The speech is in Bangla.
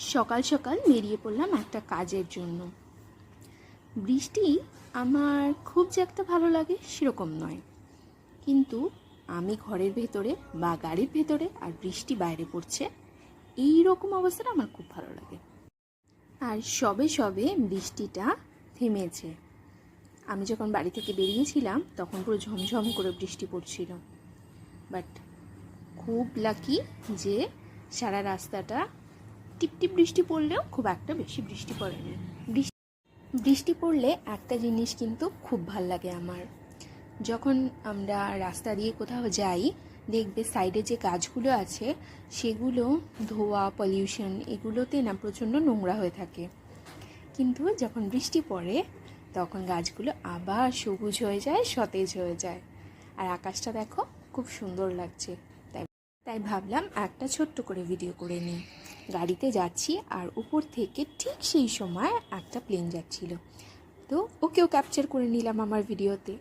সকাল সকাল বেরিয়ে পড়লাম একটা কাজের জন্য। বৃষ্টি আমার খুব যে একটা ভালো লাগে সেরকম নয়, কিন্তু আমি ঘরের ভেতরে বা গাড়ির ভেতরে আর বৃষ্টি বাইরে পড়ছে এই রকম অবস্থাটা আমার খুব ভালো লাগে। আর সবে সবে বৃষ্টিটা থেমেছে। আমি যখন বাড়ি থেকে বেরিয়েছিলাম তখন পুরো ঝমঝম করে বৃষ্টি পড়ছিল, বাট খুব লাকি যে সারা রাস্তাটা টিপটিপ বৃষ্টি পড়লেও খুব একটা বেশি বৃষ্টি পড়েনি। বৃষ্টি পড়লে একটা জিনিস কিন্তু খুব ভাল লাগে আমার, যখন আমরা রাস্তা দিয়ে কোথাও যাই দেখবে সাইডে যে গাছগুলো আছে সেগুলো ধোয়া পলিউশন এগুলোতে না প্রচণ্ড নোংরা হয়ে থাকে, কিন্তু যখন বৃষ্টি পড়ে তখন গাছগুলো আবার সবুজ হয়ে যায়, সতেজ হয়ে যায়, আর আকাশটা দেখো খুব সুন্দর লাগছে। তাই ভাবলাম একটা ছোট্ট করে ভিডিও করে নিই। গাড়িতে যাচ্ছি আর উপর থেকে ঠিক সেই সময় একটা প্লেন যাচ্ছিল, তো ওকেও ক্যাপচার করে নিলাম আমার ভিডিওতে।